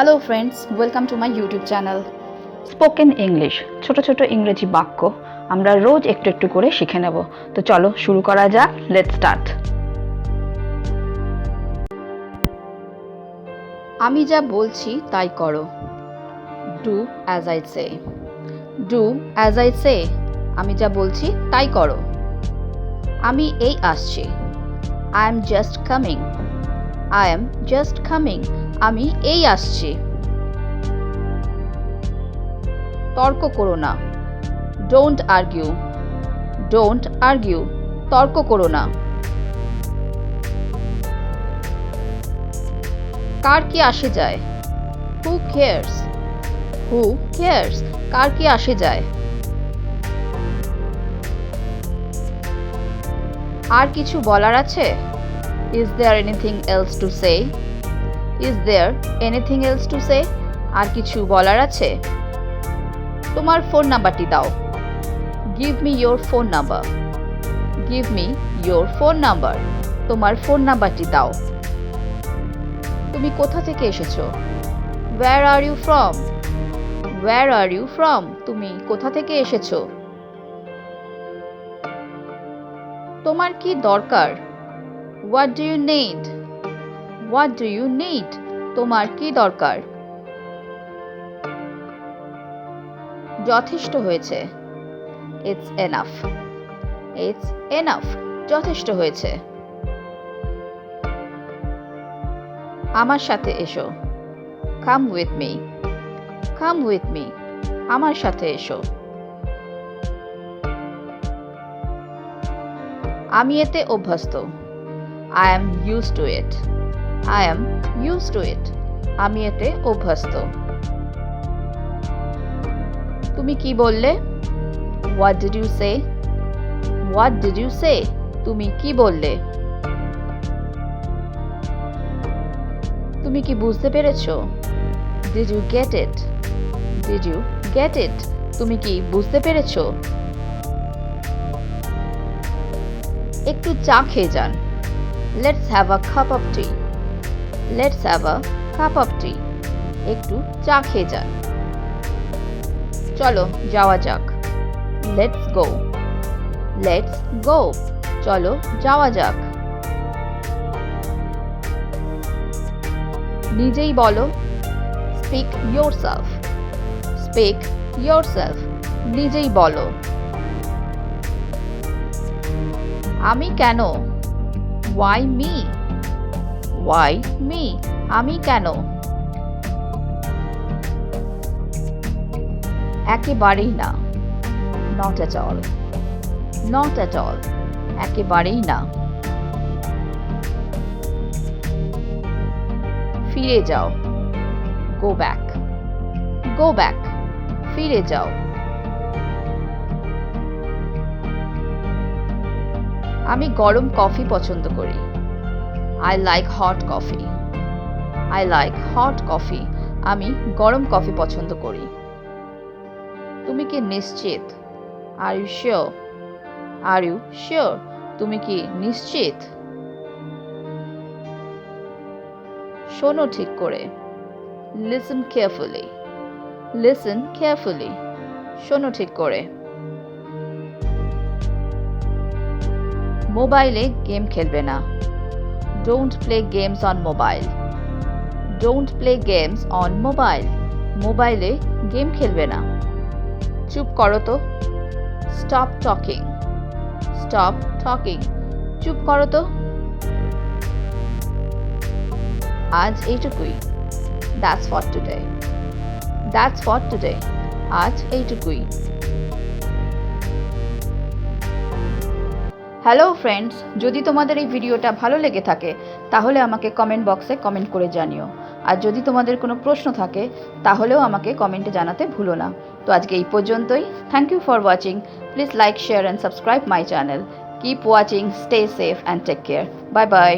Hello friends, welcome to my YouTube channel spoken English. ছোট ছোট ইংরেজি বাক্য আমরা রোজ একটু একটু করে শিখে নেব। তো চলো শুরু করা যাক। Let's start. আমি যা বলছি তাই করো। Do as I say. Do as I say. আমি যা বলছি তাই করো। আমি এই আসছি। I am just coming. I am just coming. আমি এই আসছি। তর্ক করো না। Don't argue. Don't argue. তর্ক করো না। কার কি আসে যায়? Who cares. Who cares. কার কি আসে যায়? আর কিছু বলার আছে? Is there anything else to say? Is there anything else to say? আর কিছু বলার আছে? তোমার ফোন নাম্বারটি দাও। Give me your phone number. Give me your phone number. তোমার ফোন নাম্বারটি দাও। তুমি কোথা থেকে এসেছো? Where are you from? Where are you from? তুমি কোথা থেকে এসেছো? তোমার কি দরকার? What do you need? What do you need? তোমার কি দরকার? যথেষ্ট হয়েছে। It's enough. It's enough. যথেষ্ট হয়েছে। আমার সাথে এসো। Come with me. Come with me. আমার সাথে এসো। আমি এতে অভ্যস্ত। I am use to it. I am use to it. আমি এতে অভ্যস্ত। তুমি কি বললে? What did you say? What did you say? তুমি কি বললে? তুমি কি বুঝতে পেরেছো? Did you get it? Did you get it? তুমি কি বুঝতে পেরেছো? একটু চা খেয়ে যান। Let's have a cup of tea. Let's have a cup of tea. একটু চা খেয়ে যান। চলো যাওয়া যাক। Let's go. Let's go. চলো যাওয়া যাক। নিজেই বলো। Speak yourself. Speak yourself. নিজেই বলো। আমি কেন? Why me? Why me? আমি কেন? একেবারেই না। Not at all. Not at all. একেবারেই না। ফিরে যাও। Go back. Go back. ফিরে যাও। আমি গরম কফি পছন্দ করি। I like hot coffee. I like hot coffee. আমি গরম কফি পছন্দ করি। তুমি কি নিশ্চিত? Are you sure? Are you sure? তুমি কি নিশ্চিত? শোনো ঠিক করে। Listen carefully. Listen carefully. শোনো ঠিক করে। মোবাইলে গেম খেলবে না। Don't play games on mobile. Don't play games on mobile. মোবাইলে গেম খেলবে না। চুপ করো তো। Stop talking. Stop talking. চুপ করো তো। আজ এইটুকুই। That's for today. That's for today. আজ এইটুকুই। হ্যালো ফ্রেন্ডস, যদি তোমাদের এই ভিডিওটা ভালো লেগে থাকে তাহলে আমাকে কমেন্ট বক্সে কমেন্ট করে জানিও। আর যদি তোমাদের কোনো প্রশ্ন থাকে তাহলেও আমাকে কমেন্টে জানাতে ভুলো না। তো আজকে এই পর্যন্তই। Thank you for watching. Please like, share and subscribe my channel. Keep watching, stay safe and take care. Bye by.